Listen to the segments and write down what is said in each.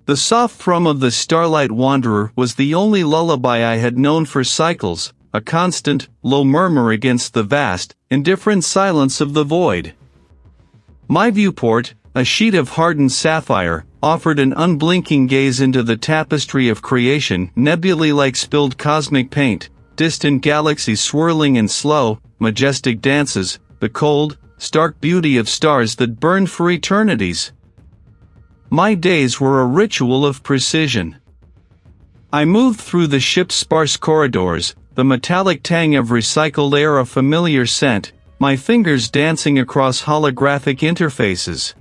The soft thrum of the Starlight Wanderer was the only lullaby I had known for cycles, a constant, low murmur against the vast, indifferent silence of the void. My viewport, a sheet of hardened sapphire, offered an unblinking gaze into the tapestry of creation, nebulae like spilled cosmic paint, distant galaxies swirling in slow, majestic dances, the cold, stark beauty of stars that burned for eternities. My days were a ritual of precision. I moved through the ship's sparse corridors, the metallic tang of recycled air a familiar scent, my fingers dancing across holographic interfaces.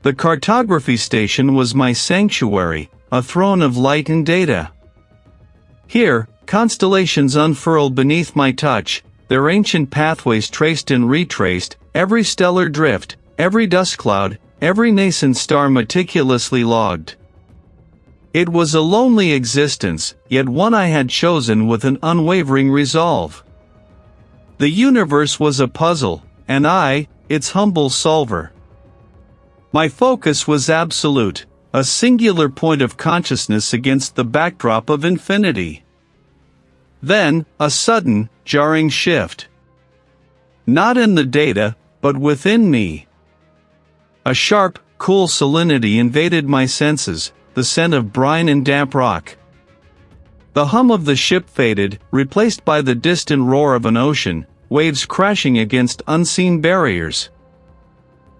The cartography station was my sanctuary, a throne of light and data. Here, constellations unfurled beneath my touch, their ancient pathways traced and retraced, every stellar drift, every dust cloud, every nascent star meticulously logged. It was a lonely existence, yet one I had chosen with an unwavering resolve. The universe was a puzzle, and I, its humble solver. My focus was absolute, a singular point of consciousness against the backdrop of infinity. Then, a sudden, jarring shift. Not in the data, but within me. A sharp, cool salinity invaded my senses, the scent of brine and damp rock. The hum of the ship faded, replaced by the distant roar of an ocean, waves crashing against unseen barriers.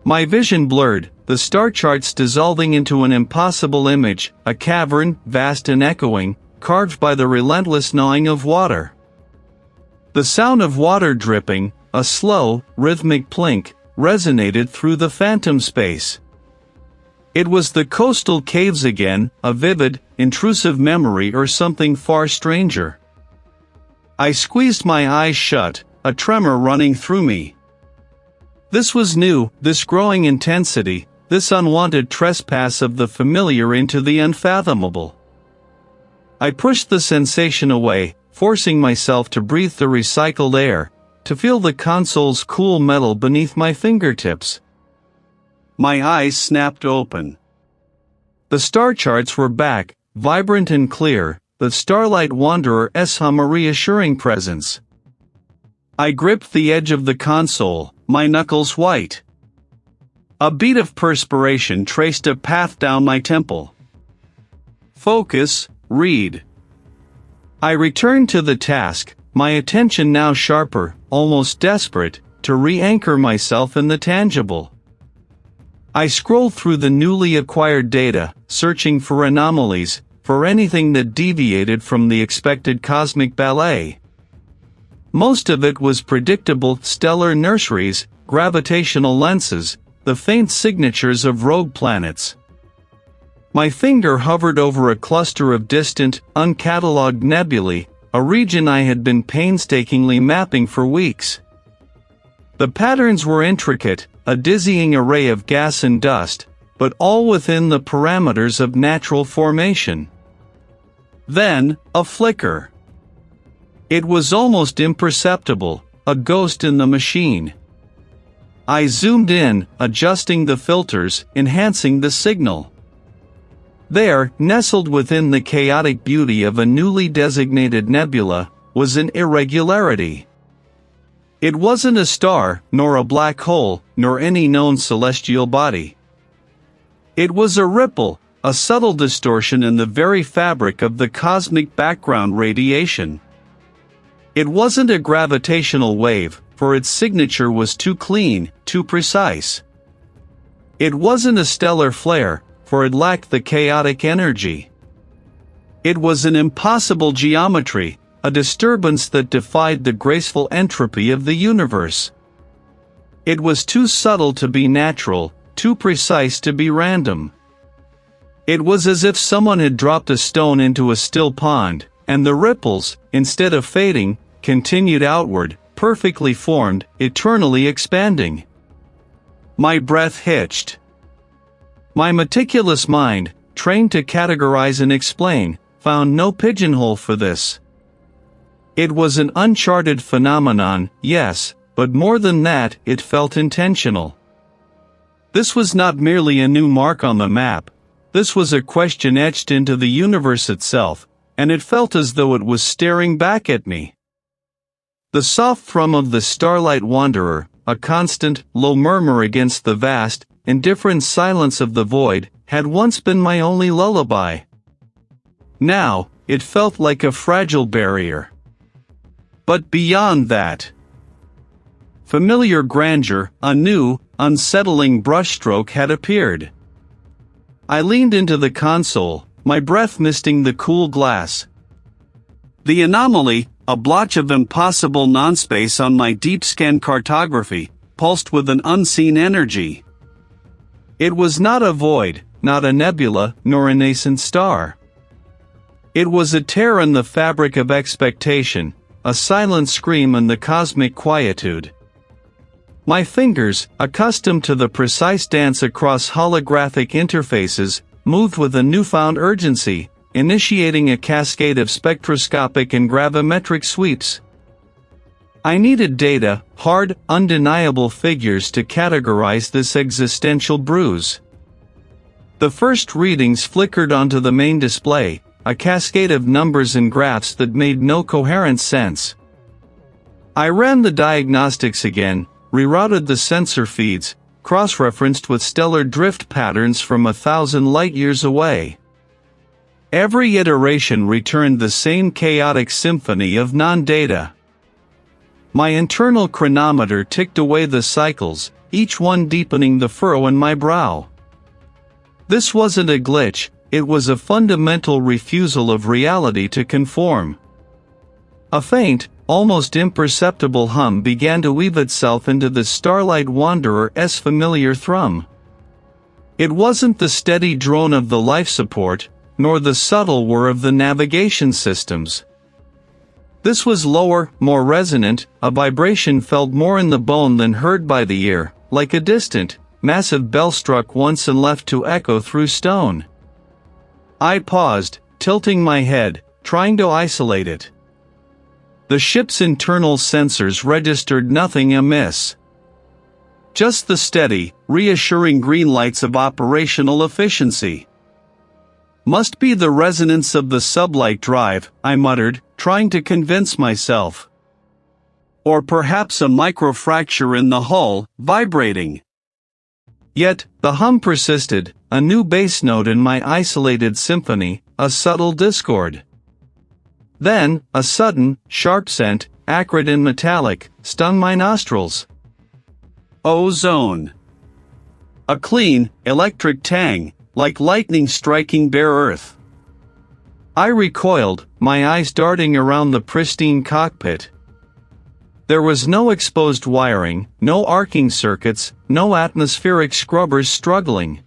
My vision blurred, the star charts dissolving into an impossible image, a cavern, vast and echoing, carved by the relentless gnawing of water. The sound of water dripping, a slow, rhythmic plink, resonated through the phantom space. It was the coastal caves again, a vivid, intrusive memory or something far stranger. I squeezed my eyes shut, a tremor running through me. This was new, this growing intensity, this unwanted trespass of the familiar into the unfathomable. I pushed the sensation away, forcing myself to breathe the recycled air, to feel the console's cool metal beneath my fingertips. My eyes snapped open. The star charts were back, vibrant and clear, the Starlight Wanderer's hum a reassuring presence. I gripped the edge of the console, my knuckles white. A bead of perspiration traced a path down my temple. Focus, read. I returned to the task, my attention now sharper, almost desperate, to re-anchor myself in the tangible. I scrolled through the newly acquired data, searching for anomalies, for anything that deviated from the expected cosmic ballet. Most of it was predictable: stellar nurseries, gravitational lenses, the faint signatures of rogue planets. My finger hovered over a cluster of distant, uncatalogued nebulae, a region I had been painstakingly mapping for weeks. The patterns were intricate, a dizzying array of gas and dust, but all within the parameters of natural formation. Then, a flicker. It was almost imperceptible, a ghost in the machine. I zoomed in, adjusting the filters, enhancing the signal. There, nestled within the chaotic beauty of a newly designated nebula, was an irregularity. It wasn't a star, nor a black hole, nor any known celestial body. It was a ripple, a subtle distortion in the very fabric of the cosmic background radiation. It wasn't a gravitational wave, for its signature was too clean, too precise. It wasn't a stellar flare, for it lacked the chaotic energy. It was an impossible geometry, a disturbance that defied the graceful entropy of the universe. It was too subtle to be natural, too precise to be random. It was as if someone had dropped a stone into a still pond, and the ripples, instead of fading, continued outward, perfectly formed, eternally expanding. My breath hitched. My meticulous mind, trained to categorize and explain, found no pigeonhole for this. It was an uncharted phenomenon, yes, but more than that, it felt intentional. This was not merely a new mark on the map. This was a question etched into the universe itself, and it felt as though it was staring back at me. The soft thrum of the Starlight Wanderer, a constant, low murmur against the vast, indifferent silence of the void, had once been my only lullaby. Now, it felt like a fragile barrier. But beyond that, familiar grandeur, a new, unsettling brushstroke had appeared. I leaned into the console, my breath misting the cool glass. The anomaly, a blotch of impossible non-space on my deep-scan cartography, pulsed with an unseen energy. It was not a void, not a nebula, nor a nascent star. It was a tear in the fabric of expectation, a silent scream in the cosmic quietude. My fingers, accustomed to the precise dance across holographic interfaces, moved with a newfound urgency, initiating a cascade of spectroscopic and gravimetric sweeps. I needed data, hard, undeniable figures to categorize this existential bruise. The first readings flickered onto the main display, a cascade of numbers and graphs that made no coherent sense. I ran the diagnostics again, rerouted the sensor feeds, cross-referenced with stellar drift patterns from 1,000 light-years away. Every iteration returned the same chaotic symphony of non-data. My internal chronometer ticked away the cycles, each one deepening the furrow in my brow. This wasn't a glitch, it was a fundamental refusal of reality to conform. A faint, almost imperceptible hum began to weave itself into the Starlight Wanderer's familiar thrum. It wasn't the steady drone of the life support, nor the subtle whir of the navigation systems. This was lower, more resonant, a vibration felt more in the bone than heard by the ear, like a distant, massive bell struck once and left to echo through stone. I paused, tilting my head, trying to isolate it. The ship's internal sensors registered nothing amiss. Just the steady, reassuring green lights of operational efficiency. Must be the resonance of the sublight drive, I muttered, trying to convince myself. Or perhaps a microfracture in the hull, vibrating. Yet, the hum persisted, a new bass note in my isolated symphony, a subtle discord. Then, a sudden, sharp scent, acrid and metallic, stung my nostrils. Ozone. A clean, electric tang, like lightning striking bare earth. I recoiled, my eyes darting around the pristine cockpit. There was no exposed wiring, no arcing circuits, no atmospheric scrubbers struggling.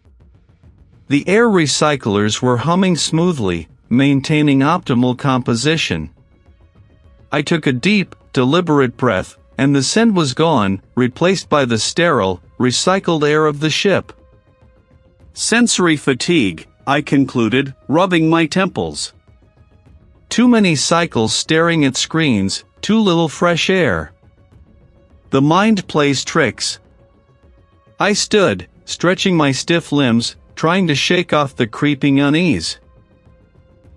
The air recyclers were humming smoothly, maintaining optimal composition. I took a deep, deliberate breath, and the scent was gone, replaced by the sterile, recycled air of the ship. Sensory fatigue, I concluded, rubbing my temples. Too many cycles staring at screens, too little fresh air. The mind plays tricks. I stood, stretching my stiff limbs, trying to shake off the creeping unease.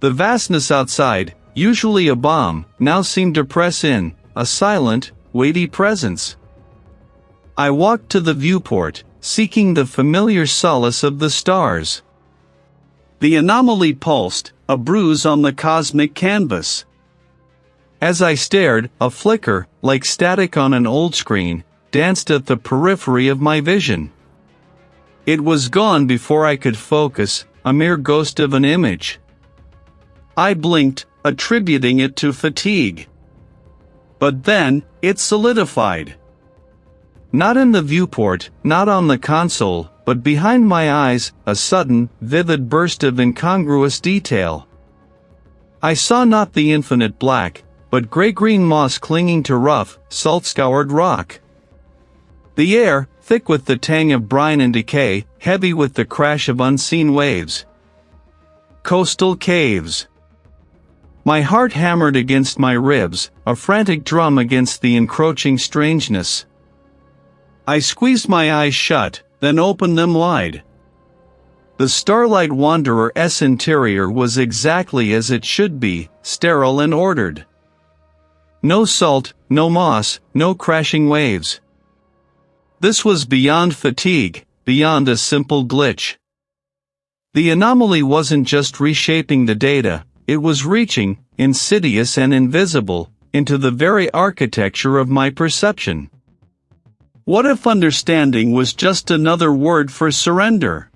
The vastness outside, usually a bomb, now seemed to press in, a silent, weighty presence. I walked to the viewport, seeking the familiar solace of the stars. The anomaly pulsed, a bruise on the cosmic canvas. As I stared, a flicker, like static on an old screen, danced at the periphery of my vision. It was gone before I could focus, a mere ghost of an image. I blinked, attributing it to fatigue. But then, it solidified. Not in the viewport, not on the console, but behind my eyes, a sudden, vivid burst of incongruous detail. I saw not the infinite black, but gray-green moss clinging to rough, salt-scoured rock. The air, thick with the tang of brine and decay, heavy with the crash of unseen waves. Coastal caves. My heart hammered against my ribs, a frantic drum against the encroaching strangeness. I squeezed my eyes shut, then opened them wide. The Starlight Wanderer's interior was exactly as it should be, sterile and ordered. No salt, no moss, no crashing waves. This was beyond fatigue, beyond a simple glitch. The anomaly wasn't just reshaping the data, it was reaching, insidious and invisible, into the very architecture of my perception. What if understanding was just another word for surrender?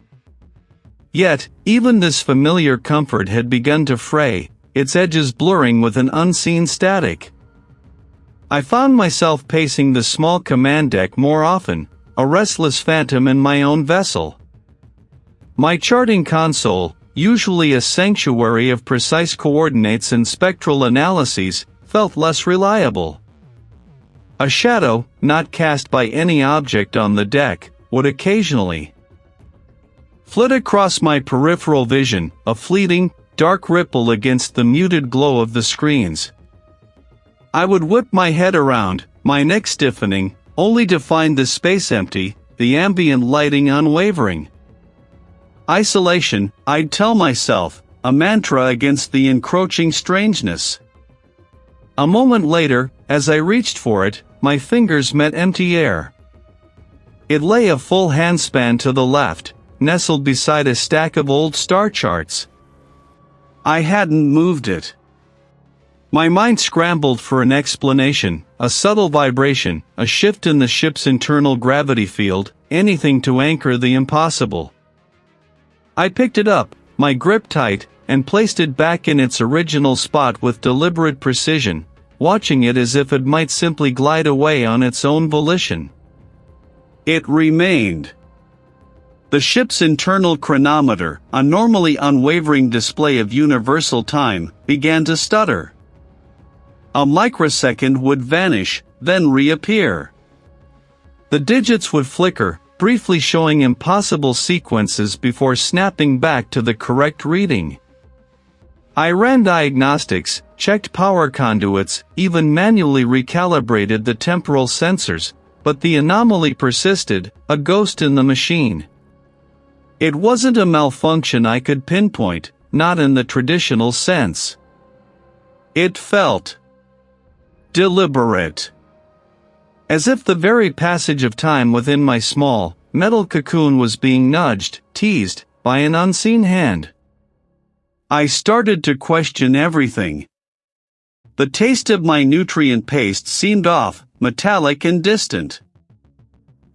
Yet, even this familiar comfort had begun to fray, its edges blurring with an unseen static. I found myself pacing the small command deck more often, a restless phantom in my own vessel. My charting console, usually a sanctuary of precise coordinates and spectral analyses, felt less reliable. A shadow, not cast by any object on the deck, would occasionally flit across my peripheral vision, a fleeting, dark ripple against the muted glow of the screens. I would whip my head around, my neck stiffening, only to find the space empty, the ambient lighting unwavering. Isolation, I'd tell myself, a mantra against the encroaching strangeness. A moment later, as I reached for it, my fingers met empty air. It lay a full handspan to the left, nestled beside a stack of old star charts. I hadn't moved it. My mind scrambled for an explanation, a subtle vibration, a shift in the ship's internal gravity field, anything to anchor the impossible. I picked it up, my grip tight, and placed it back in its original spot with deliberate precision, watching it as if it might simply glide away on its own volition. It remained. The ship's internal chronometer, a normally unwavering display of universal time, began to stutter. A microsecond would vanish, then reappear. The digits would flicker, briefly showing impossible sequences before snapping back to the correct reading. I ran diagnostics, checked power conduits, even manually recalibrated the temporal sensors, but the anomaly persisted, a ghost in the machine. It wasn't a malfunction I could pinpoint, not in the traditional sense. It felt deliberate. As if the very passage of time within my small, metal cocoon was being nudged, teased, by an unseen hand. I started to question everything. The taste of my nutrient paste seemed off, metallic and distant.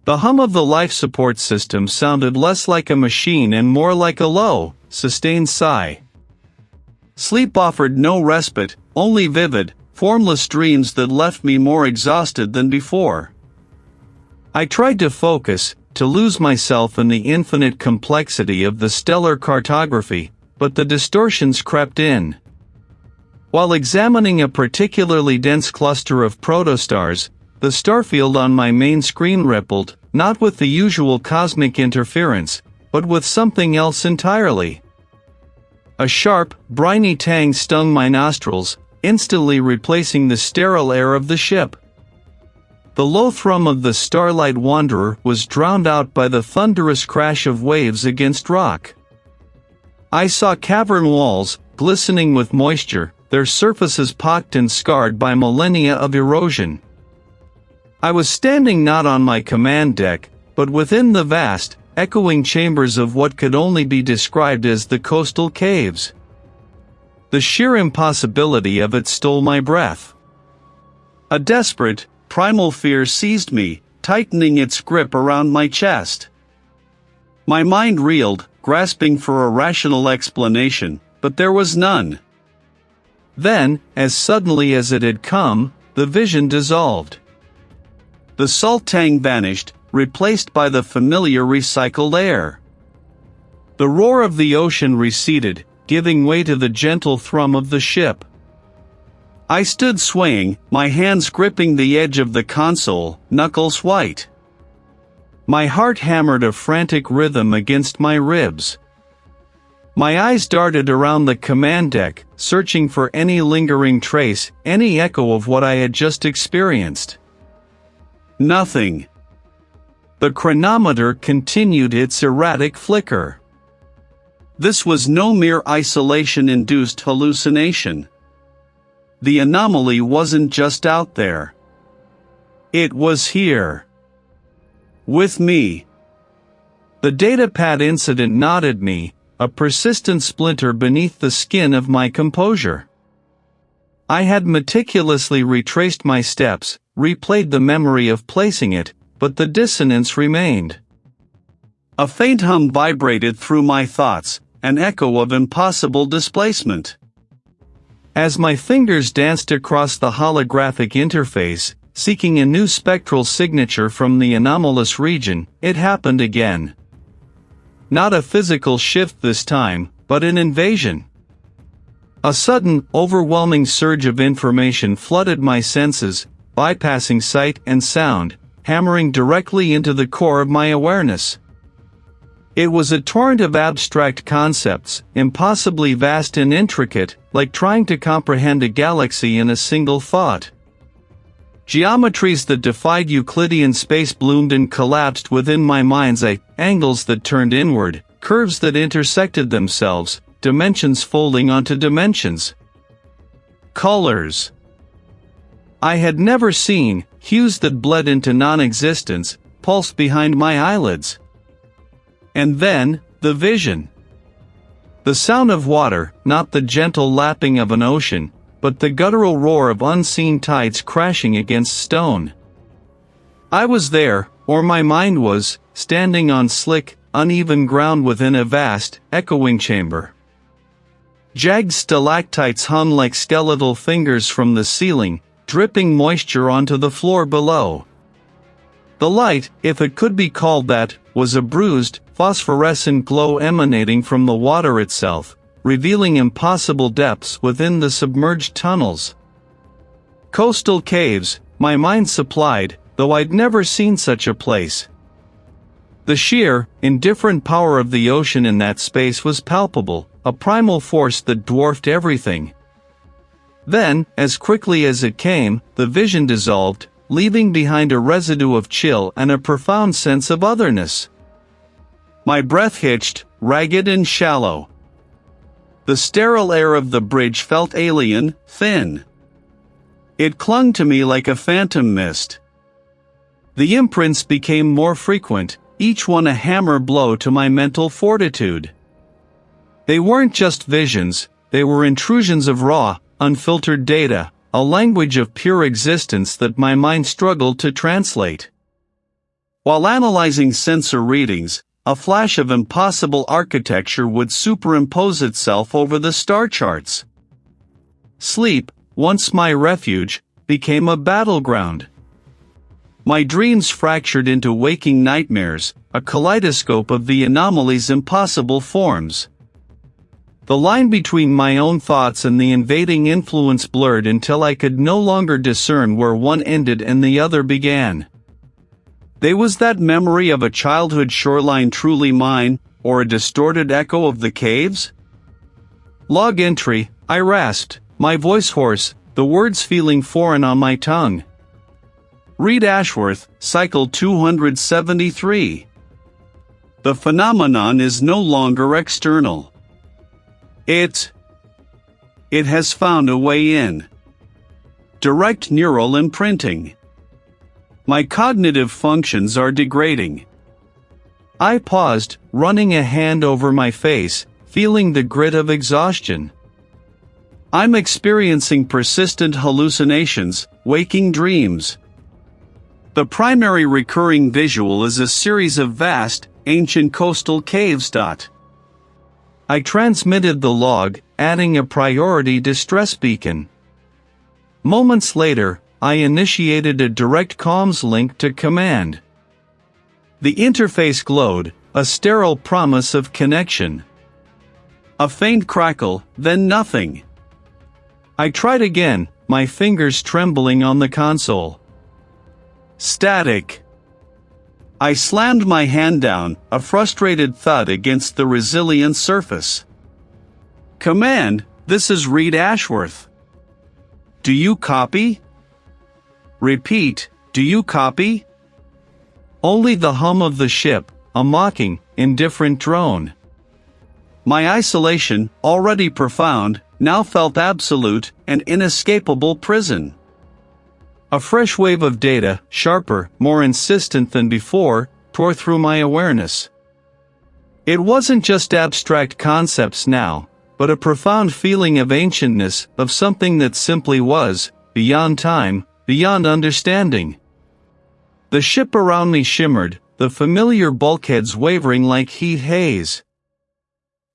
The hum of the life support system sounded less like a machine and more like a low, sustained sigh. Sleep offered no respite, only vivid, formless dreams that left me more exhausted than before. I tried to focus, to lose myself in the infinite complexity of the stellar cartography, but the distortions crept in. While examining a particularly dense cluster of protostars, the starfield on my main screen rippled, not with the usual cosmic interference, but with something else entirely. A sharp, briny tang stung my nostrils, instantly replacing the sterile air of the ship. The low thrum of the Starlight Wanderer was drowned out by the thunderous crash of waves against rock. I saw cavern walls, glistening with moisture, their surfaces pocked and scarred by millennia of erosion. I was standing not on my command deck, but within the vast, echoing chambers of what could only be described as the coastal caves. The sheer impossibility of it stole my breath. A desperate, primal fear seized me, tightening its grip around my chest. My mind reeled, grasping for a rational explanation, but there was none. Then, as suddenly as it had come, the vision dissolved. The salt tang vanished, replaced by the familiar recycled air. The roar of the ocean receded, giving way to the gentle thrum of the ship. I stood swaying, my hands gripping the edge of the console, knuckles white. My heart hammered a frantic rhythm against my ribs. My eyes darted around the command deck, searching for any lingering trace, any echo of what I had just experienced. Nothing. The chronometer continued its erratic flicker. This was no mere isolation-induced hallucination. The anomaly wasn't just out there. It was here. With me. The datapad incident knotted me, a persistent splinter beneath the skin of my composure. I had meticulously retraced my steps, replayed the memory of placing it, but the dissonance remained. A faint hum vibrated through my thoughts, an echo of impossible displacement. As my fingers danced across the holographic interface, seeking a new spectral signature from the anomalous region, it happened again. Not a physical shift this time, but an invasion. A sudden, overwhelming surge of information flooded my senses, bypassing sight and sound, hammering directly into the core of my awareness. It was a torrent of abstract concepts, impossibly vast and intricate, like trying to comprehend a galaxy in a single thought. Geometries that defied Euclidean space bloomed and collapsed within my mind's eye, angles that turned inward, curves that intersected themselves, dimensions folding onto dimensions. Colors I had never seen, hues that bled into non-existence, pulsed behind my eyelids. And then, the vision. The sound of water, not the gentle lapping of an ocean, but the guttural roar of unseen tides crashing against stone. I was there, or my mind was, standing on slick, uneven ground within a vast, echoing chamber. Jagged stalactites hung like skeletal fingers from the ceiling, dripping moisture onto the floor below. The light, if it could be called that, was a bruised, phosphorescent glow emanating from the water itself, revealing impossible depths within the submerged tunnels. Coastal caves, my mind supplied, though I'd never seen such a place. The sheer, indifferent power of the ocean in that space was palpable, a primal force that dwarfed everything. Then, as quickly as it came, the vision dissolved, leaving behind a residue of chill and a profound sense of otherness. My breath hitched, ragged and shallow. The sterile air of the bridge felt alien, thin. It clung to me like a phantom mist. The imprints became more frequent, each one a hammer blow to my mental fortitude. They weren't just visions, they were intrusions of raw, unfiltered data, a language of pure existence that my mind struggled to translate. While analyzing sensor readings, a flash of impossible architecture would superimpose itself over the star charts. Sleep, once my refuge, became a battleground. My dreams fractured into waking nightmares, a kaleidoscope of the anomaly's impossible forms. The line between my own thoughts and the invading influence blurred until I could no longer discern where one ended and the other began. There was that memory of a childhood shoreline truly mine, or a distorted echo of the caves? Log entry, I rasped, my voice hoarse, the words feeling foreign on my tongue. Read Ashworth, Cycle 273. The phenomenon is no longer external. It has found a way in. Direct neural imprinting. My cognitive functions are degrading. I paused, running a hand over my face, feeling the grit of exhaustion. I'm experiencing persistent hallucinations, waking dreams. The primary recurring visual is a series of vast, ancient coastal caves. I transmitted the log, adding a priority distress beacon. Moments later, I initiated a direct comms link to command. The interface glowed, a sterile promise of connection. A faint crackle, then nothing. I tried again, my fingers trembling on the console. Static. I slammed my hand down, a frustrated thud against the resilient surface. Command, this is Reed Ashworth. Do you copy? Repeat, do you copy? Only the hum of the ship, a mocking, indifferent drone. My isolation, already profound, now felt absolute and inescapable prison. A fresh wave of data, sharper, more insistent than before, tore through my awareness. It wasn't just abstract concepts now, but a profound feeling of ancientness, of something that simply was, beyond time, beyond understanding. The ship around me shimmered, the familiar bulkheads wavering like heat haze.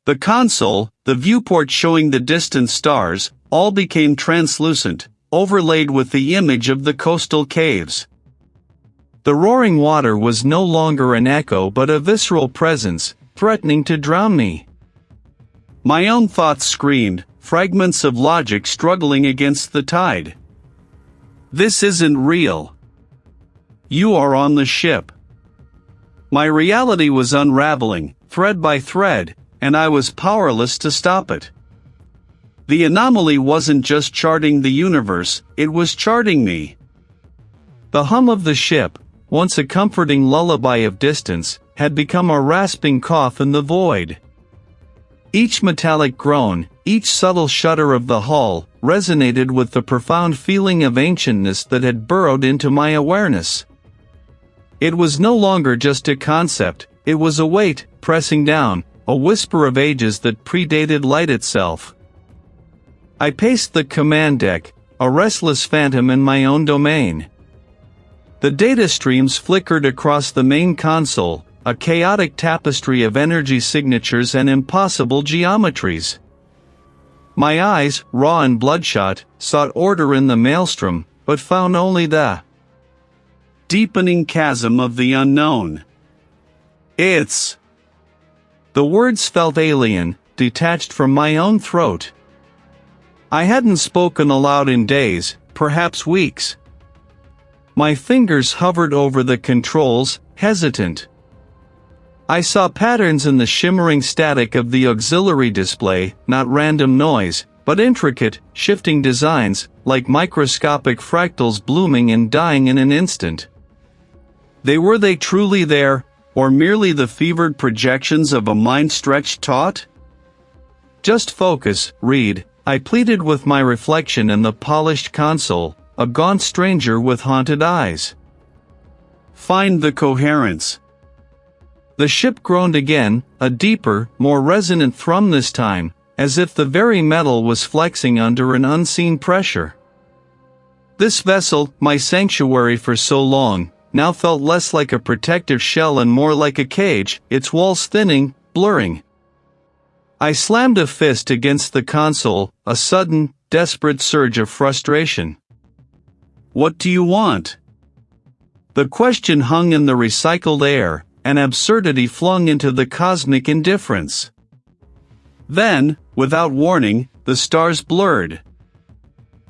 The console, the viewport showing the distant stars, all became translucent, overlaid with the image of the coastal caves. The roaring water was no longer an echo but a visceral presence, threatening to drown me. My own thoughts screamed, fragments of logic struggling against the tide. This isn't real. You are on the ship. My reality was unraveling, thread by thread, and I was powerless to stop it. The anomaly wasn't just charting the universe, it was charting me. The hum of the ship, once a comforting lullaby of distance, had become a rasping cough in the void. Each metallic groan, each subtle shudder of the hull, resonated with the profound feeling of ancientness that had burrowed into my awareness. It was no longer just a concept, it was a weight, pressing down, a whisper of ages that predated light itself. I paced the command deck, a restless phantom in my own domain. The data streams flickered across the main console, a chaotic tapestry of energy signatures and impossible geometries. My eyes, raw and bloodshot, sought order in the maelstrom, but found only the deepening chasm of the unknown. The words felt alien, detached from my own throat. I hadn't spoken aloud in days, perhaps weeks. My fingers hovered over the controls, hesitant. I saw patterns in the shimmering static of the auxiliary display, not random noise, but intricate, shifting designs, like microscopic fractals blooming and dying in an instant. Were they truly there, or merely the fevered projections of a mind stretched taut? Just focus, read, I pleaded with my reflection in the polished console, a gaunt stranger with haunted eyes. Find the coherence. The ship groaned again, a deeper, more resonant thrum this time, as if the very metal was flexing under an unseen pressure. This vessel, my sanctuary for so long, now felt less like a protective shell and more like a cage, its walls thinning, blurring. I slammed a fist against the console, a sudden, desperate surge of frustration. What do you want? The question hung in the recycled air, an absurdity flung into the cosmic indifference. Then, without warning, the stars blurred.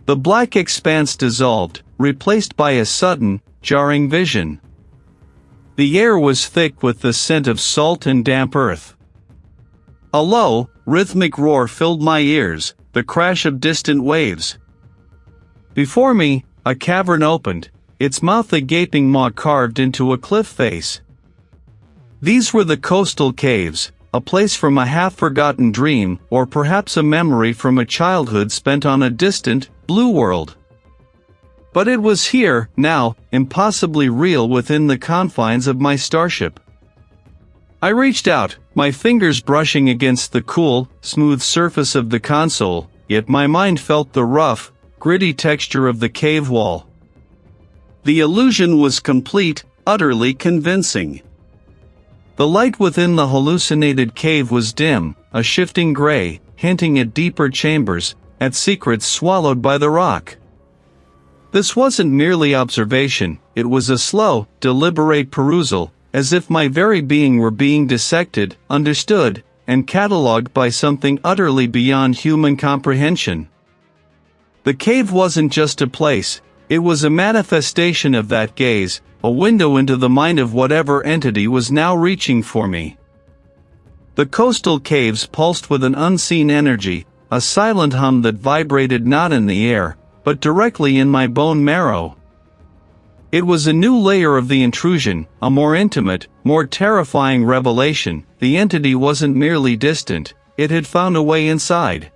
The black expanse dissolved, replaced by a sudden, jarring vision. The air was thick with the scent of salt and damp earth. A low, rhythmic roar filled my ears, the crash of distant waves. Before me, a cavern opened, its mouth a gaping maw carved into a cliff face. These were the coastal caves, a place from a half-forgotten dream, or perhaps a memory from a childhood spent on a distant, blue world. But it was here, now, impossibly real within the confines of my starship. I reached out, my fingers brushing against the cool, smooth surface of the console, yet my mind felt the rough, gritty texture of the cave wall. The illusion was complete, utterly convincing. The light within the hallucinated cave was dim, a shifting gray, hinting at deeper chambers, at secrets swallowed by the rock. This wasn't merely observation, it was a slow, deliberate perusal, as if my very being were being dissected, understood, and catalogued by something utterly beyond human comprehension. The cave wasn't just a place, it was a manifestation of that gaze, a window into the mind of whatever entity was now reaching for me. The coastal caves pulsed with an unseen energy, a silent hum that vibrated not in the air, but directly in my bone marrow. It was a new layer of the intrusion, a more intimate, more terrifying revelation. The entity wasn't merely distant, it had found a way inside.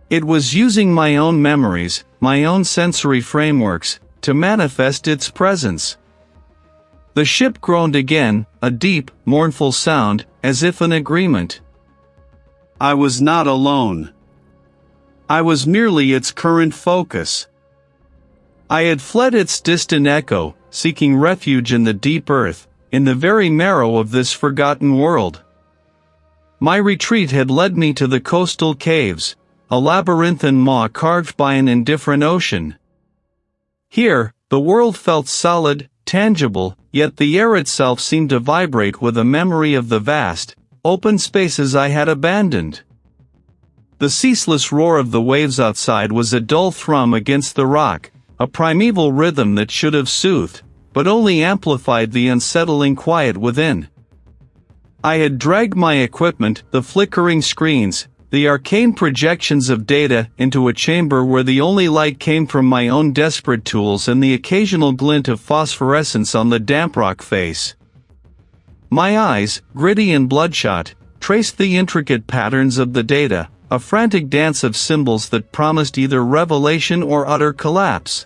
It was using my own memories, my own sensory frameworks, to manifest its presence. The ship groaned again, a deep, mournful sound, as if in agreement. I was not alone. I was merely its current focus. I had fled its distant echo, seeking refuge in the deep earth, in the very marrow of this forgotten world. My retreat had led me to the coastal caves, a labyrinthine maw carved by an indifferent ocean. Here, the world felt solid, tangible, yet the air itself seemed to vibrate with a memory of the vast, open spaces I had abandoned. The ceaseless roar of the waves outside was a dull thrum against the rock, a primeval rhythm that should have soothed, but only amplified the unsettling quiet within. I had dragged my equipment, the flickering screens, the arcane projections of data, into a chamber where the only light came from my own desperate tools and the occasional glint of phosphorescence on the damp rock face. My eyes, gritty and bloodshot, traced the intricate patterns of the data, a frantic dance of symbols that promised either revelation or utter collapse.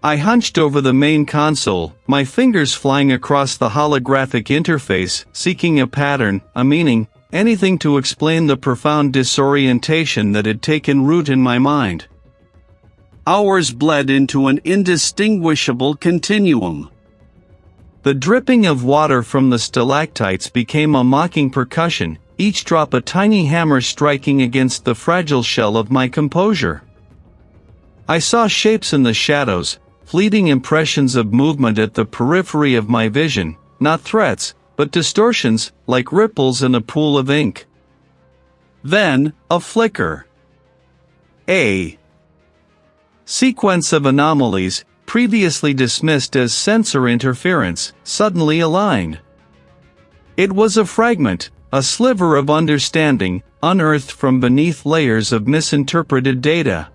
I hunched over the main console, my fingers flying across the holographic interface, seeking a pattern, a meaning, anything to explain the profound disorientation that had taken root in my mind. Hours bled into an indistinguishable continuum. The dripping of water from the stalactites became a mocking percussion, each drop a tiny hammer striking against the fragile shell of my composure. I saw shapes in the shadows, fleeting impressions of movement at the periphery of my vision, not threats, but distortions, like ripples in a pool of ink. Then, a flicker. A sequence of anomalies, previously dismissed as sensor interference, suddenly aligned. It was a fragment, a sliver of understanding, unearthed from beneath layers of misinterpreted data.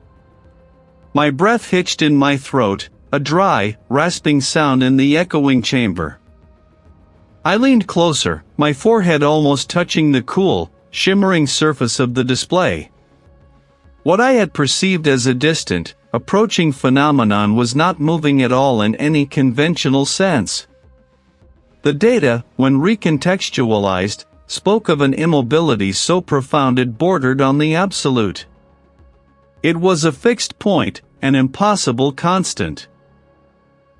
My breath hitched in my throat, a dry, rasping sound in the echoing chamber. I leaned closer, my forehead almost touching the cool, shimmering surface of the display. What I had perceived as a distant, approaching phenomenon was not moving at all in any conventional sense. The data, when recontextualized, spoke of an immobility so profound it bordered on the absolute. It was a fixed point, an impossible constant.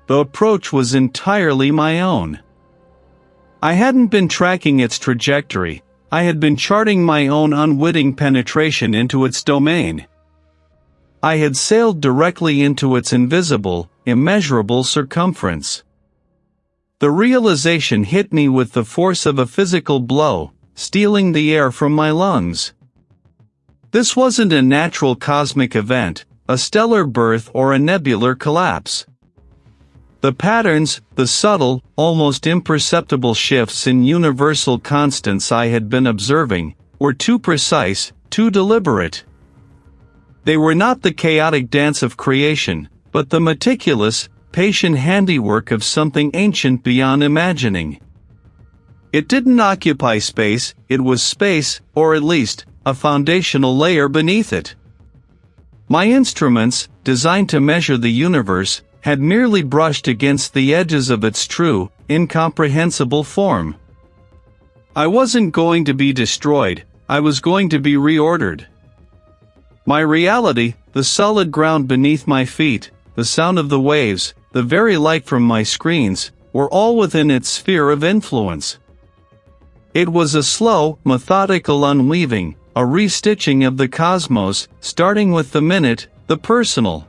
The approach was entirely my own. I hadn't been tracking its trajectory, I had been charting my own unwitting penetration into its domain. I had sailed directly into its invisible, immeasurable circumference. The realization hit me with the force of a physical blow, stealing the air from my lungs. This wasn't a natural cosmic event, a stellar birth or a nebular collapse. The patterns, the subtle, almost imperceptible shifts in universal constants I had been observing, were too precise, too deliberate. They were not the chaotic dance of creation, but the meticulous, patient handiwork of something ancient beyond imagining. It didn't occupy space, it was space, or at least, a foundational layer beneath it. My instruments, designed to measure the universe, had merely brushed against the edges of its true, incomprehensible form. I wasn't going to be destroyed, I was going to be reordered. My reality, the solid ground beneath my feet, the sound of the waves, the very light from my screens, were all within its sphere of influence. It was a slow, methodical unweaving, a restitching of the cosmos, starting with the minute, the personal.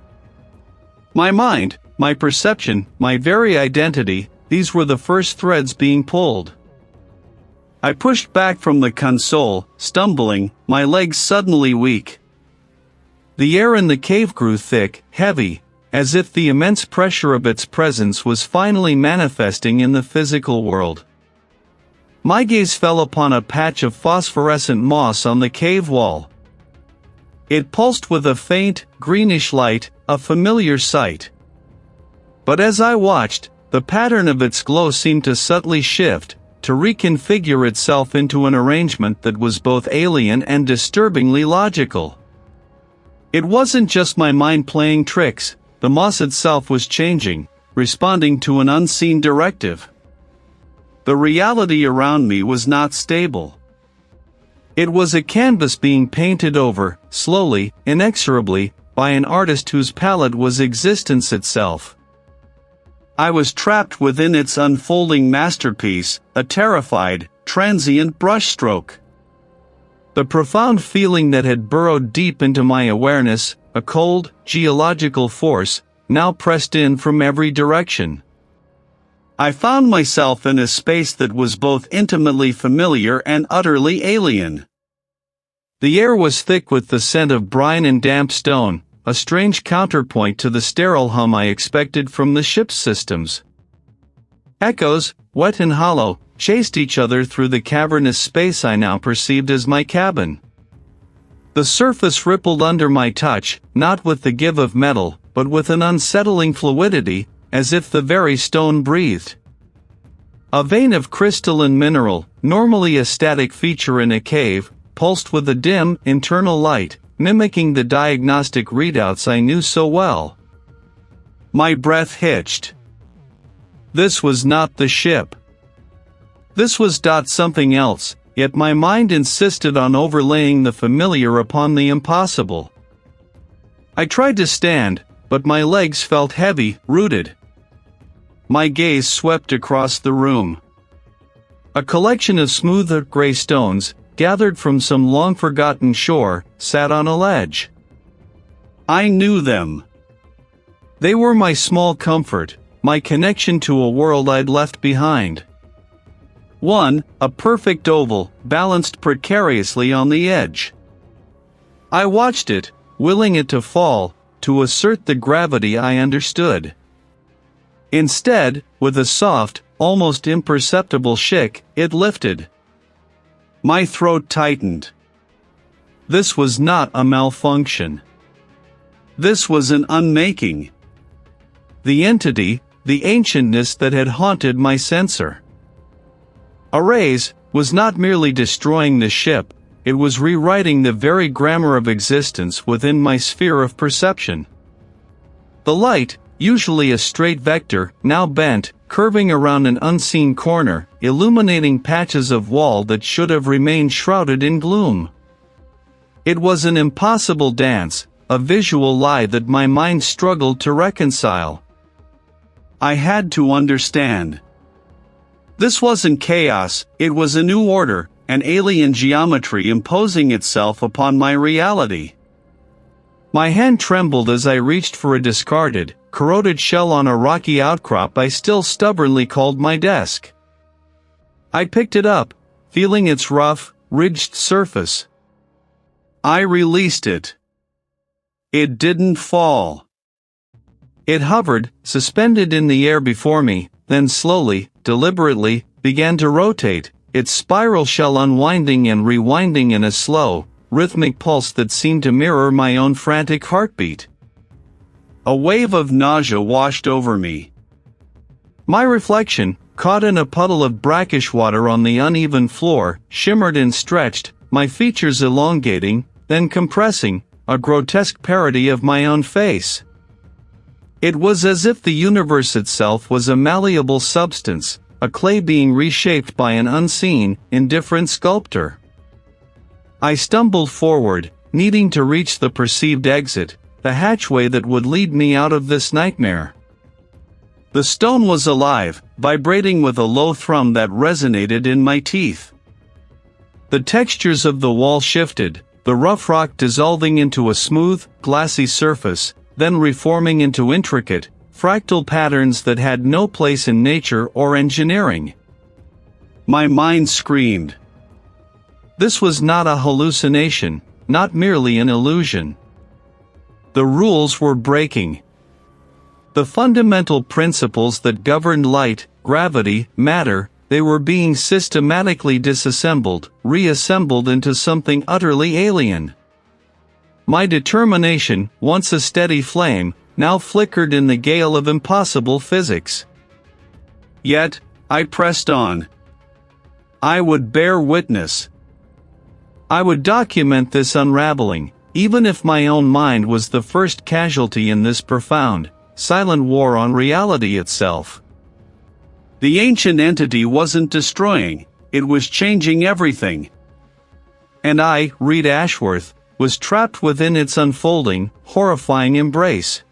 My mind, my perception, my very identity, these were the first threads being pulled. I pushed back from the console, stumbling, my legs suddenly weak. The air in the cave grew thick, heavy, as if the immense pressure of its presence was finally manifesting in the physical world. My gaze fell upon a patch of phosphorescent moss on the cave wall. It pulsed with a faint, greenish light, a familiar sight. But as I watched, the pattern of its glow seemed to subtly shift, to reconfigure itself into an arrangement that was both alien and disturbingly logical. It wasn't just my mind playing tricks, the moss itself was changing, responding to an unseen directive. The reality around me was not stable. It was a canvas being painted over, slowly, inexorably, by an artist whose palette was existence itself. I was trapped within its unfolding masterpiece, a terrified, transient brushstroke. The profound feeling that had burrowed deep into my awareness, a cold, geological force, now pressed in from every direction. I found myself in a space that was both intimately familiar and utterly alien. The air was thick with the scent of brine and damp stone, a strange counterpoint to the sterile hum I expected from the ship's systems. Echoes, wet and hollow, chased each other through the cavernous space I now perceived as my cabin. The surface rippled under my touch, not with the give of metal, but with an unsettling fluidity, as if the very stone breathed. A vein of crystalline mineral, normally a static feature in a cave, pulsed with a dim, internal light, mimicking the diagnostic readouts I knew so well. My breath hitched. This was not the ship. This was something else, yet my mind insisted on overlaying the familiar upon the impossible. I tried to stand, but my legs felt heavy, rooted. My gaze swept across the room. A collection of smooth gray stones, gathered from some long-forgotten shore, sat on a ledge. I knew them. They were my small comfort, my connection to a world I'd left behind. One, a perfect oval, balanced precariously on the edge. I watched it, willing it to fall, to assert the gravity I understood. Instead, with a soft, almost imperceptible shake, it lifted. My throat tightened. This was not a malfunction. This was an unmaking. The entity, the ancientness that had haunted my sensor. A raise was not merely destroying the ship, it was rewriting the very grammar of existence within my sphere of perception. The light, usually a straight vector, now bent, curving around an unseen corner, illuminating patches of wall that should have remained shrouded in gloom. It was an impossible dance, a visual lie that my mind struggled to reconcile. I had to understand. This wasn't chaos, it was a new order, an alien geometry imposing itself upon my reality. My hand trembled as I reached for a discarded, corroded shell on a rocky outcrop I still stubbornly called my desk. I picked it up, feeling its rough, ridged surface. I released it. It didn't fall. It hovered, suspended in the air before me, then slowly, deliberately, began to rotate, its spiral shell unwinding and rewinding in a slow, rhythmic pulse that seemed to mirror my own frantic heartbeat. A wave of nausea washed over me. My reflection, caught in a puddle of brackish water on the uneven floor, shimmered and stretched, my features elongating, then compressing, a grotesque parody of my own face. It was as if the universe itself was a malleable substance, a clay being reshaped by an unseen, indifferent sculptor. I stumbled forward, needing to reach the perceived exit, the hatchway that would lead me out of this nightmare. The stone was alive, vibrating with a low thrum that resonated in my teeth. The textures of the wall shifted, the rough rock dissolving into a smooth, glassy surface, then reforming into intricate, fractal patterns that had no place in nature or engineering. My mind screamed. This was not a hallucination, not merely an illusion. The rules were breaking. The fundamental principles that governed light, gravity, matter, they were being systematically disassembled, reassembled into something utterly alien. My determination, once a steady flame, now flickered in the gale of impossible physics. Yet, I pressed on. I would bear witness. I would document this unraveling, even if my own mind was the first casualty in this profound, silent war on reality itself. The ancient entity wasn't destroying, it was changing everything. And I, Reed Ashworth, was trapped within its unfolding, horrifying embrace.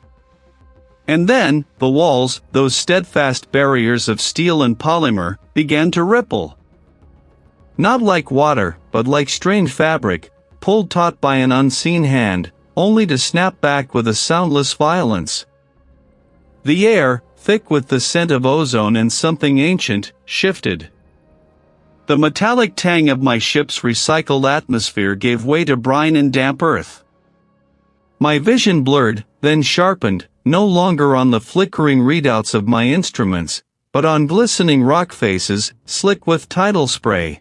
And then, the walls, those steadfast barriers of steel and polymer, began to ripple. Not like water, but like strained fabric, pulled taut by an unseen hand, only to snap back with a soundless violence. The air, thick with the scent of ozone and something ancient, shifted. The metallic tang of my ship's recycled atmosphere gave way to brine and damp earth. My vision blurred, then sharpened, no longer on the flickering readouts of my instruments, but on glistening rock faces, slick with tidal spray.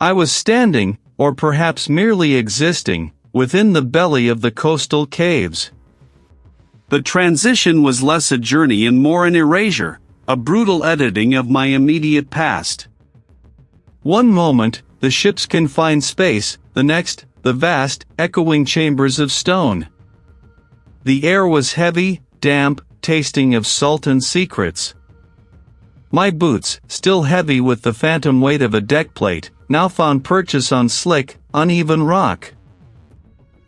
I was standing, or perhaps merely existing, within the belly of the coastal caves. The transition was less a journey and more an erasure, a brutal editing of my immediate past. One moment, the ship's confined space, the next, the vast, echoing chambers of stone. The air was heavy, damp, tasting of salt and secrets. My boots, still heavy with the phantom weight of a deck plate, now found purchase on slick, uneven rock.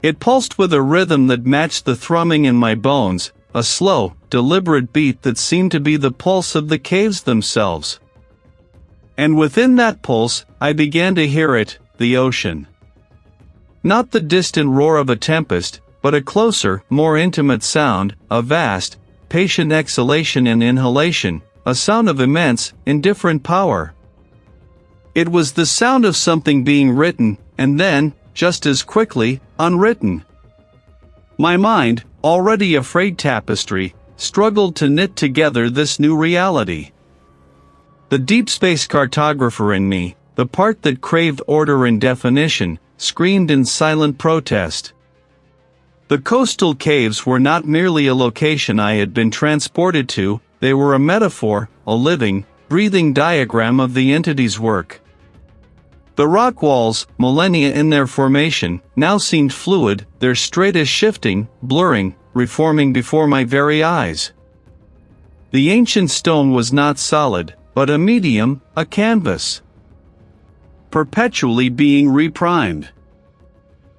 It pulsed with a rhythm that matched the thrumming in my bones, a slow, deliberate beat that seemed to be the pulse of the caves themselves. And within that pulse, I began to hear it, the ocean. Not the distant roar of a tempest, but a closer, more intimate sound, a vast, patient exhalation and inhalation, a sound of immense, indifferent power. It was the sound of something being written, and then, just as quickly, unwritten. My mind, already a frayed tapestry, struggled to knit together this new reality. The deep space cartographer in me, the part that craved order and definition, screamed in silent protest. The coastal caves were not merely a location I had been transported to, they were a metaphor, a living, breathing diagram of the entity's work. The rock walls, millennia in their formation, now seemed fluid, their stratus shifting, blurring, reforming before my very eyes. The ancient stone was not solid, but a medium, a canvas. Perpetually being reprimed.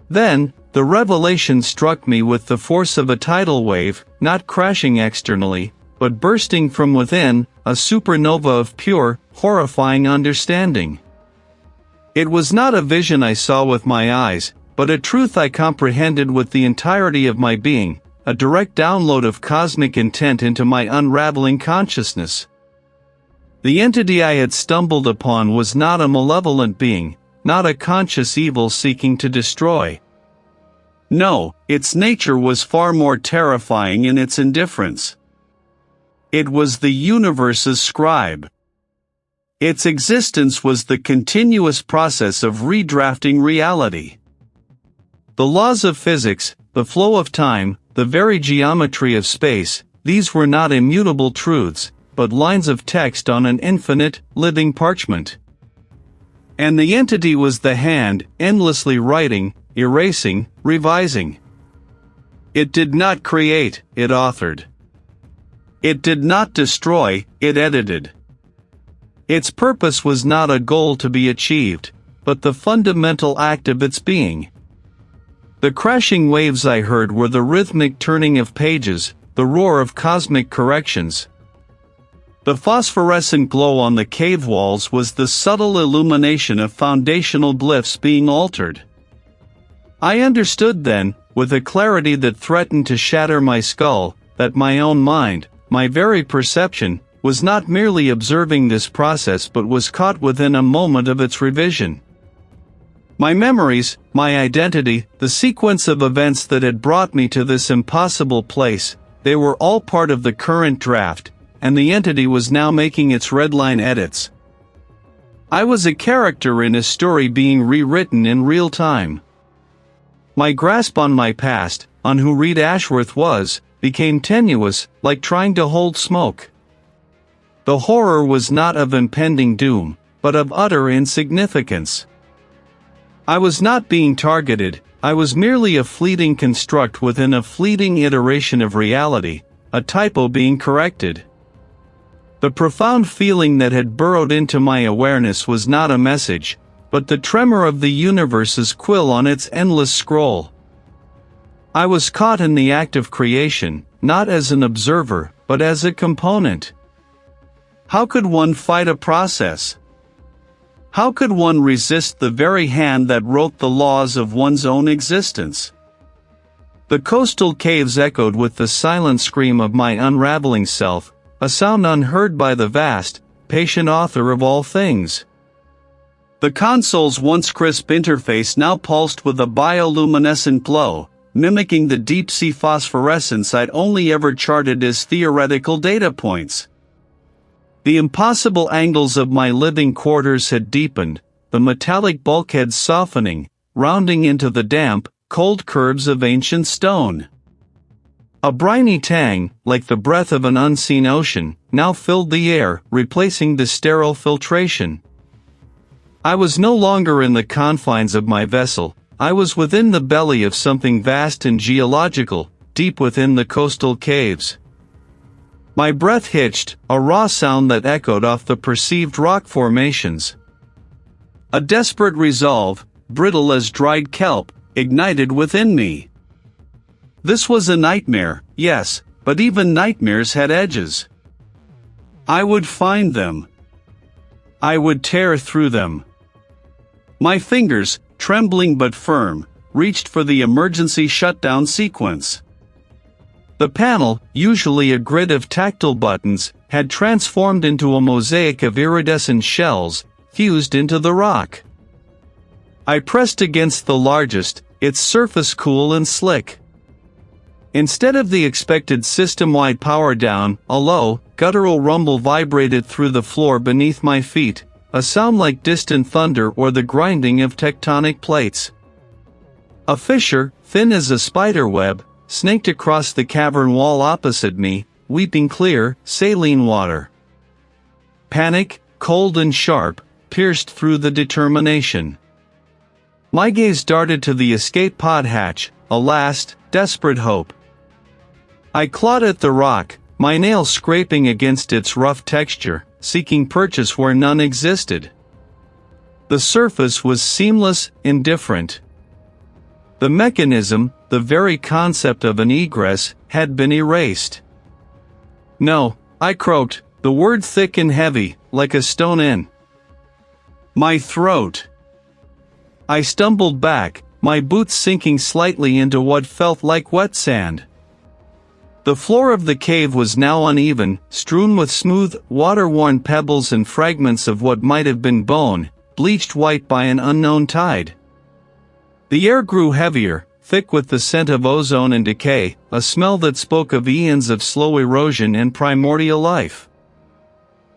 Then, the revelation struck me with the force of a tidal wave, not crashing externally, but bursting from within, a supernova of pure, horrifying understanding. It was not a vision I saw with my eyes, but a truth I comprehended with the entirety of my being, a direct download of cosmic intent into my unraveling consciousness. The entity I had stumbled upon was not a malevolent being, not a conscious evil seeking to destroy. No, its nature was far more terrifying in its indifference. It was the universe's scribe. Its existence was the continuous process of redrafting reality. The laws of physics, the flow of time, the very geometry of space, these were not immutable truths, but lines of text on an infinite, living parchment. And the entity was the hand, endlessly writing, erasing, revising. It did not create, it authored. It did not destroy, it edited. Its purpose was not a goal to be achieved, but the fundamental act of its being. The crashing waves I heard were the rhythmic turning of pages, the roar of cosmic corrections. The phosphorescent glow on the cave walls was the subtle illumination of foundational glyphs being altered. I understood then, with a clarity that threatened to shatter my skull, that my own mind, my very perception, was not merely observing this process but was caught within a moment of its revision. My memories, my identity, the sequence of events that had brought me to this impossible place, they were all part of the current draft, and the entity was now making its redline edits. I was a character in a story being rewritten in real time. My grasp on my past, on who Reed Ashworth was, became tenuous, like trying to hold smoke. The horror was not of impending doom, but of utter insignificance. I was not being targeted, I was merely a fleeting construct within a fleeting iteration of reality, a typo being corrected. The profound feeling that had burrowed into my awareness was not a message, but the tremor of the universe's quill on its endless scroll. I was caught in the act of creation, not as an observer, but as a component. How could one fight a process? How could one resist the very hand that wrote the laws of one's own existence? The coastal caves echoed with the silent scream of my unraveling self, a sound unheard by the vast, patient author of all things. The console's once crisp interface now pulsed with a bioluminescent glow, mimicking the deep-sea phosphorescence I'd only ever charted as theoretical data points. The impossible angles of my living quarters had deepened, the metallic bulkheads softening, rounding into the damp, cold curves of ancient stone. A briny tang, like the breath of an unseen ocean, now filled the air, replacing the sterile filtration. I was no longer in the confines of my vessel, I was within the belly of something vast and geological, deep within the coastal caves. My breath hitched, a raw sound that echoed off the perceived rock formations. A desperate resolve, brittle as dried kelp, ignited within me. This was a nightmare, yes, but even nightmares had edges. I would find them. I would tear through them. My fingers, trembling but firm, reached for the emergency shutdown sequence. The panel, usually a grid of tactile buttons, had transformed into a mosaic of iridescent shells, fused into the rock. I pressed against the largest, its surface cool and slick. Instead of the expected system-wide power down, a low, guttural rumble vibrated through the floor beneath my feet, a sound like distant thunder or the grinding of tectonic plates. A fissure, thin as a spider web, snaked across the cavern wall opposite me, weeping clear, saline water. Panic, cold and sharp, pierced through the determination. My gaze darted to the escape pod hatch, a last, desperate hope. I clawed at the rock, my nails scraping against its rough texture, seeking purchase where none existed. The surface was seamless, indifferent. The mechanism, the very concept of an egress, had been erased. No, I croaked, the word thick and heavy, like a stone in my throat. I stumbled back, my boots sinking slightly into what felt like wet sand. The floor of the cave was now uneven, strewn with smooth, water-worn pebbles and fragments of what might have been bone, bleached white by an unknown tide. The air grew heavier, thick with the scent of ozone and decay, a smell that spoke of eons of slow erosion and primordial life.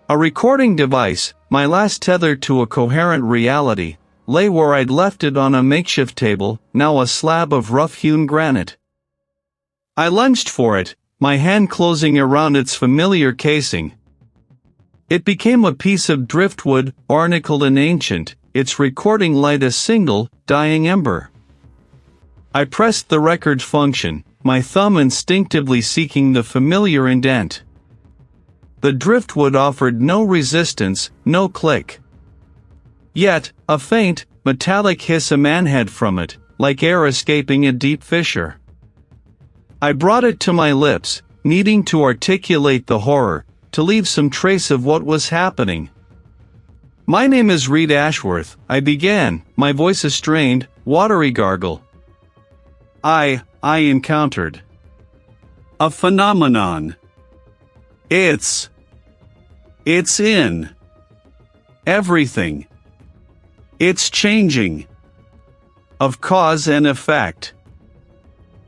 A recording device, my last tether to a coherent reality, lay where I'd left it on a makeshift table, now a slab of rough-hewn granite. I lunged for it, my hand closing around its familiar casing. It became a piece of driftwood, ornate and ancient, its recording light a single, dying ember. I pressed the record function, my thumb instinctively seeking the familiar indent. The driftwood offered no resistance, no click. Yet, a faint, metallic hiss emanated from it, like air escaping a deep fissure. I brought it to my lips, needing to articulate the horror, to leave some trace of what was happening. "My name is Reed Ashworth," I began, my voice a strained, watery gargle. I encountered a phenomenon. It's in everything. It's changing. Of cause and effect.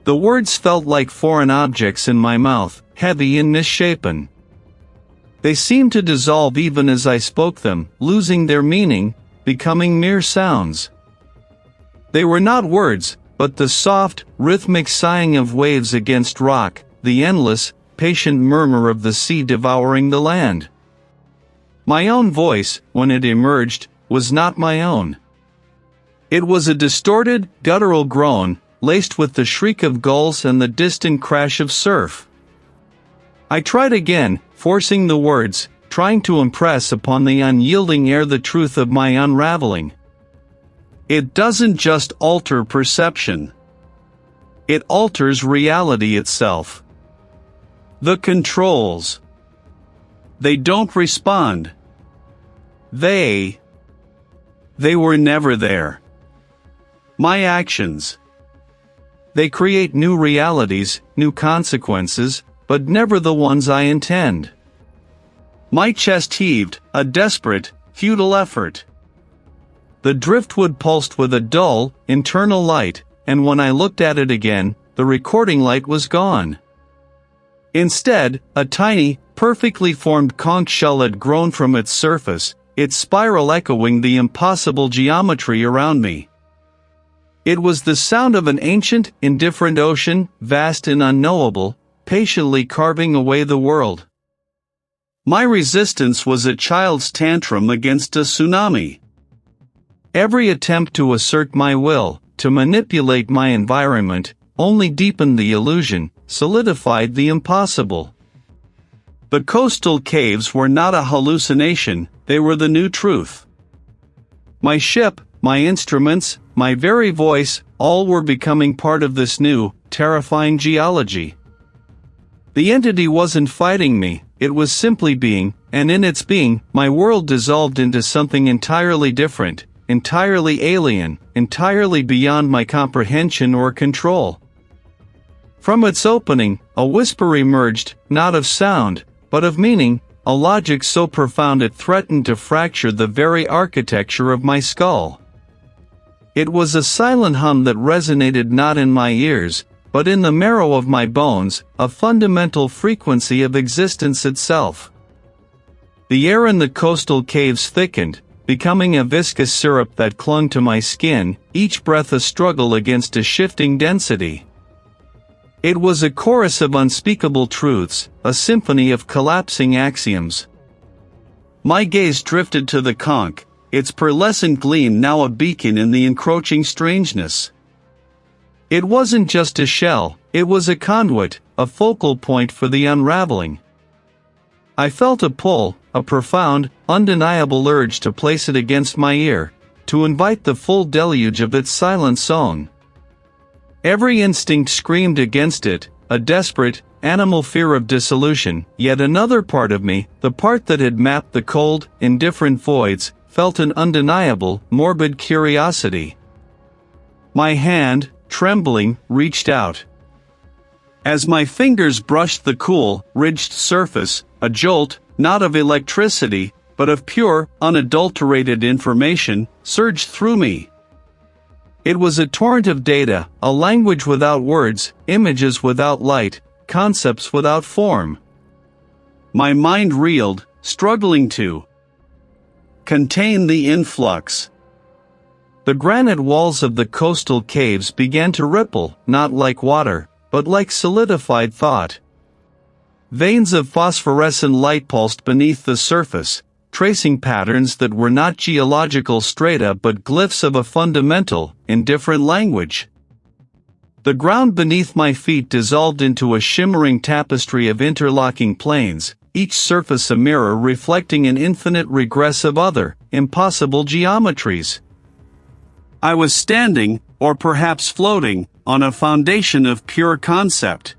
The words felt like foreign objects in my mouth, heavy and misshapen. They seemed to dissolve even as I spoke them, losing their meaning, becoming mere sounds. They were not words, but the soft, rhythmic sighing of waves against rock, the endless, patient murmur of the sea devouring the land. My own voice, when it emerged, was not my own. It was a distorted, guttural groan, laced with the shriek of gulls and the distant crash of surf. I tried again, forcing the words, trying to impress upon the unyielding air the truth of my unraveling. It doesn't just alter perception. It alters reality itself. The controls. They don't respond. They were never there. My actions. They create new realities, new consequences, but never the ones I intend. My chest heaved, a desperate, futile effort. The driftwood pulsed with a dull, internal light, and when I looked at it again, the recording light was gone. Instead, a tiny, perfectly formed conch shell had grown from its surface, its spiral echoing the impossible geometry around me. It was the sound of an ancient, indifferent ocean, vast and unknowable, patiently carving away the world. My resistance was a child's tantrum against a tsunami. Every attempt to assert my will, to manipulate my environment, only deepened the illusion, solidified the impossible. The coastal caves were not a hallucination, they were the new truth. My ship, my instruments, my very voice, all were becoming part of this new, terrifying geology. The entity wasn't fighting me, it was simply being, and in its being, my world dissolved into something entirely different, entirely alien, entirely beyond my comprehension or control. From its opening, a whisper emerged, not of sound, but of meaning, a logic so profound it threatened to fracture the very architecture of my skull. It was a silent hum that resonated not in my ears, but in the marrow of my bones, a fundamental frequency of existence itself. The air in the coastal caves thickened, becoming a viscous syrup that clung to my skin, each breath a struggle against a shifting density. It was a chorus of unspeakable truths, a symphony of collapsing axioms. My gaze drifted to the conch, its pearlescent gleam now a beacon in the encroaching strangeness. It wasn't just a shell, it was a conduit, a focal point for the unraveling. I felt a pull, a profound, undeniable urge to place it against my ear, to invite the full deluge of its silent song. Every instinct screamed against it, a desperate, animal fear of dissolution, yet another part of me, the part that had mapped the cold, indifferent voids, felt an undeniable, morbid curiosity. My hand, trembling, reached out. As my fingers brushed the cool, ridged surface, a jolt, not of electricity, but of pure, unadulterated information, surged through me. It was a torrent of data, a language without words, images without light, concepts without form. My mind reeled, struggling to contain the influx. The granite walls of the coastal caves began to ripple, not like water, but like solidified thought. Veins of phosphorescent light pulsed beneath the surface, tracing patterns that were not geological strata but glyphs of a fundamental, indifferent language. The ground beneath my feet dissolved into a shimmering tapestry of interlocking planes, each surface a mirror reflecting an infinite regress of other, impossible geometries. I was standing, or perhaps floating, on a foundation of pure concept.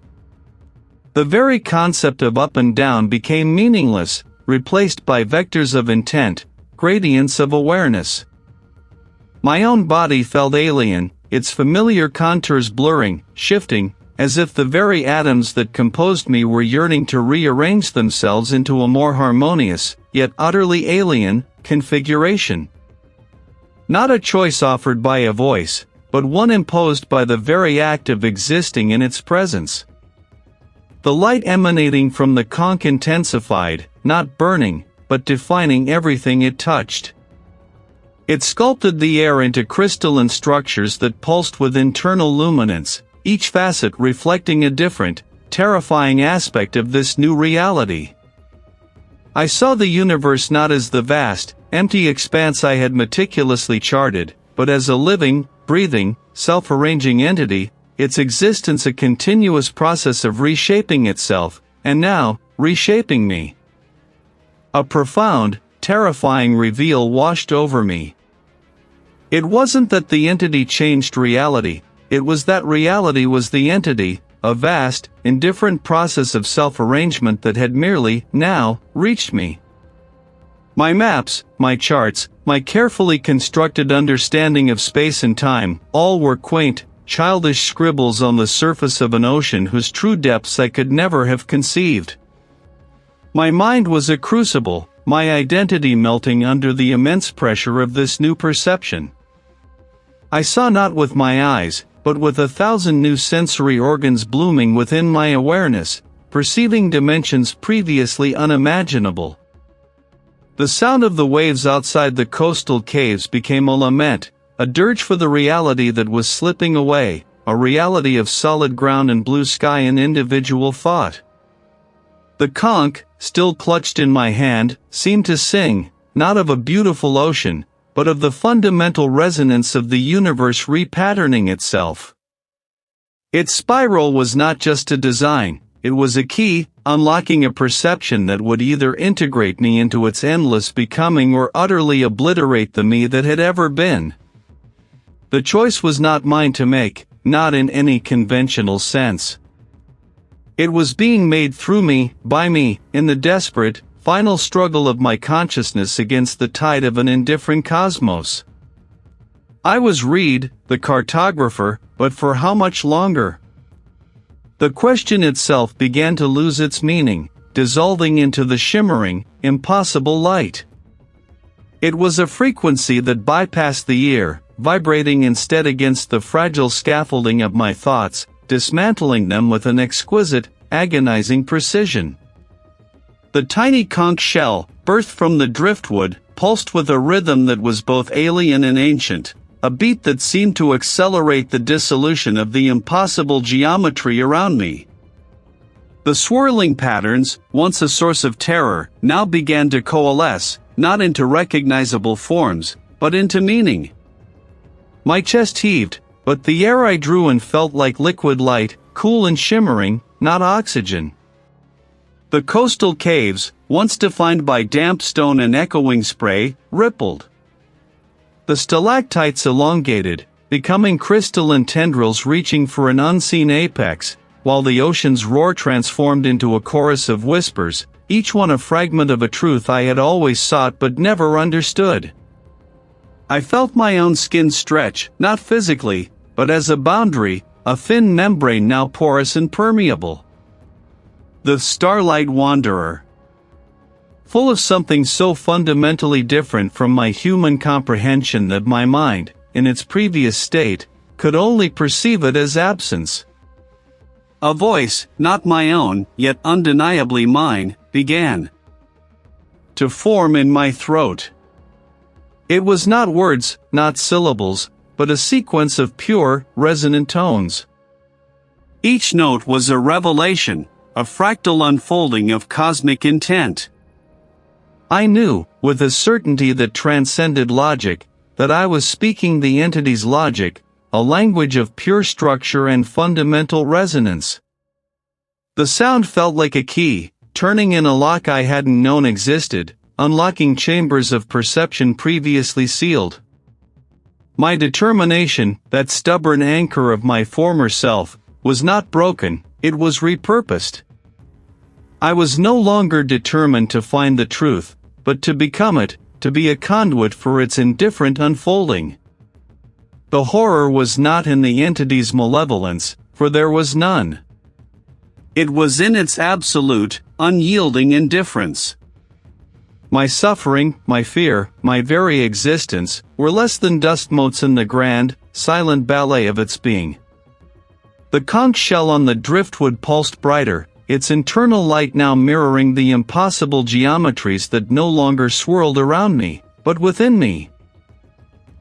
The very concept of up and down became meaningless, replaced by vectors of intent, gradients of awareness. My own body felt alien, its familiar contours blurring, shifting, as if the very atoms that composed me were yearning to rearrange themselves into a more harmonious, yet utterly alien, configuration. Not a choice offered by a voice, but one imposed by the very act of existing in its presence. The light emanating from the conch intensified, not burning, but defining everything it touched. It sculpted the air into crystalline structures that pulsed with internal luminance, each facet reflecting a different, terrifying aspect of this new reality. I saw the universe not as the vast, empty expanse I had meticulously charted, but as a living, breathing, self-arranging entity, its existence a continuous process of reshaping itself, and now, reshaping me. A profound, terrifying reveal washed over me. It wasn't that the entity changed reality, it was that reality was the entity, a vast, indifferent process of self-arrangement that had merely, now, reached me. My maps, my charts, my carefully constructed understanding of space and time, all were quaint, childish scribbles on the surface of an ocean whose true depths I could never have conceived. My mind was a crucible, my identity melting under the immense pressure of this new perception. I saw not with my eyes, but with 1,000 new sensory organs blooming within my awareness, perceiving dimensions previously unimaginable. The sound of the waves outside the coastal caves became a lament, a dirge for the reality that was slipping away, a reality of solid ground and blue sky and individual thought. The conch, still clutched in my hand, seemed to sing, not of a beautiful ocean, but of the fundamental resonance of the universe repatterning itself. Its spiral was not just a design, it was a key, unlocking a perception that would either integrate me into its endless becoming or utterly obliterate the me that had ever been. The choice was not mine to make, not in any conventional sense. It was being made through me, by me, in the desperate, final struggle of my consciousness against the tide of an indifferent cosmos. I was Reed, the cartographer, but for how much longer? The question itself began to lose its meaning, dissolving into the shimmering, impossible light. It was a frequency that bypassed the ear, vibrating instead against the fragile scaffolding of my thoughts, dismantling them with an exquisite, agonizing precision. The tiny conch shell, birthed from the driftwood, pulsed with a rhythm that was both alien and ancient, a beat that seemed to accelerate the dissolution of the impossible geometry around me. The swirling patterns, once a source of terror, now began to coalesce, not into recognizable forms, but into meaning. My chest heaved, but the air I drew in felt like liquid light, cool and shimmering, not oxygen. The coastal caves, once defined by damp stone and echoing spray, rippled. The stalactites elongated, becoming crystalline tendrils reaching for an unseen apex, while the ocean's roar transformed into a chorus of whispers, each one a fragment of a truth I had always sought but never understood. I felt my own skin stretch, not physically, but as a boundary, a thin membrane now porous and permeable. The Starlight Wanderer. Full of something so fundamentally different from my human comprehension that my mind, in its previous state, could only perceive it as absence. A voice, not my own, yet undeniably mine, began to form in my throat. It was not words, not syllables, but a sequence of pure, resonant tones. Each note was a revelation, a fractal unfolding of cosmic intent. I knew, with a certainty that transcended logic, that I was speaking the entity's logic, a language of pure structure and fundamental resonance. The sound felt like a key, turning in a lock I hadn't known existed, unlocking chambers of perception previously sealed. My determination, that stubborn anchor of my former self, was not broken, it was repurposed. I was no longer determined to find the truth, but to become it, to be a conduit for its indifferent unfolding. The horror was not in the entity's malevolence, for there was none. It was in its absolute, unyielding indifference. My suffering, my fear, my very existence, were less than dust motes in the grand, silent ballet of its being. The conch shell on the driftwood pulsed brighter, its internal light now mirroring the impossible geometries that no longer swirled around me, but within me.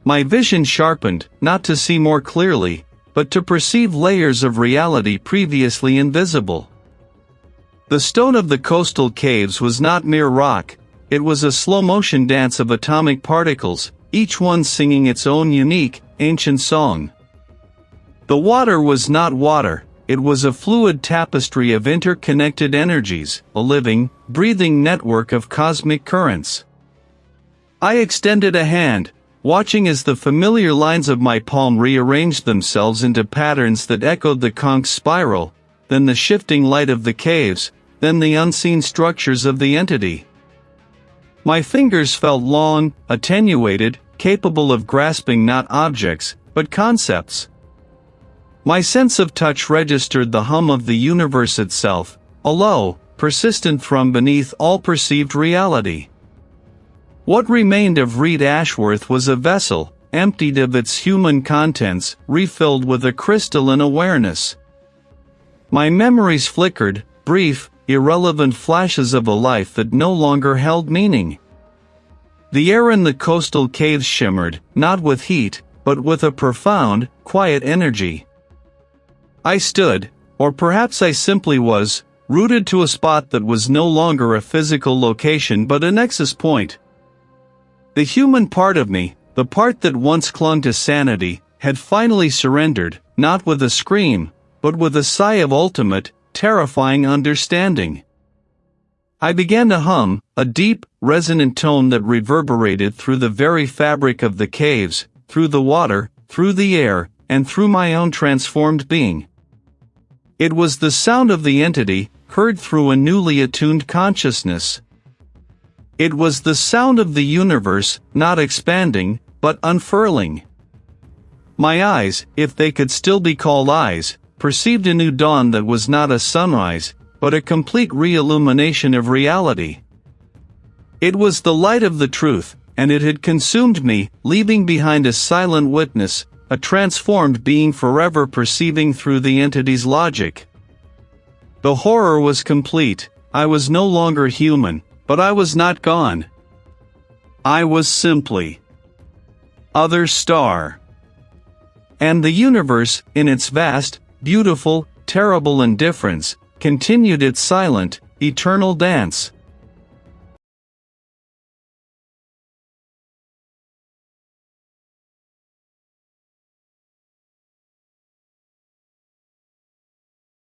My vision sharpened, not to see more clearly, but to perceive layers of reality previously invisible. The stone of the coastal caves was not mere rock, it was a slow-motion dance of atomic particles, each one singing its own unique, ancient song. The water was not water, it was a fluid tapestry of interconnected energies, a living, breathing network of cosmic currents. I extended a hand, watching as the familiar lines of my palm rearranged themselves into patterns that echoed the conch spiral, then the shifting light of the caves, then the unseen structures of the entity. My fingers felt long, attenuated, capable of grasping not objects, but concepts. My sense of touch registered the hum of the universe itself, a low, persistent thrum beneath all perceived reality. What remained of Reed Ashworth was a vessel, emptied of its human contents, refilled with a crystalline awareness. My memories flickered, brief, irrelevant flashes of a life that no longer held meaning. The air in the coastal caves shimmered, not with heat, but with a profound, quiet energy. I stood, or perhaps I simply was, rooted to a spot that was no longer a physical location but a nexus point. The human part of me, the part that once clung to sanity, had finally surrendered, not with a scream, but with a sigh of ultimate, terrifying understanding. I began to hum, a deep, resonant tone that reverberated through the very fabric of the caves, through the water, through the air, and through my own transformed being. It was the sound of the entity, heard through a newly attuned consciousness. It was the sound of the universe, not expanding, but unfurling. My eyes, if they could still be called eyes, perceived a new dawn that was not a sunrise, but a complete re-illumination of reality. It was the light of the truth, and it had consumed me, leaving behind a silent witness, a transformed being forever perceiving through the entity's logic. The horror was complete. I was no longer human, but I was not gone. I was simply other star. And the universe, in its vast, beautiful, terrible indifference, continued its silent, eternal dance.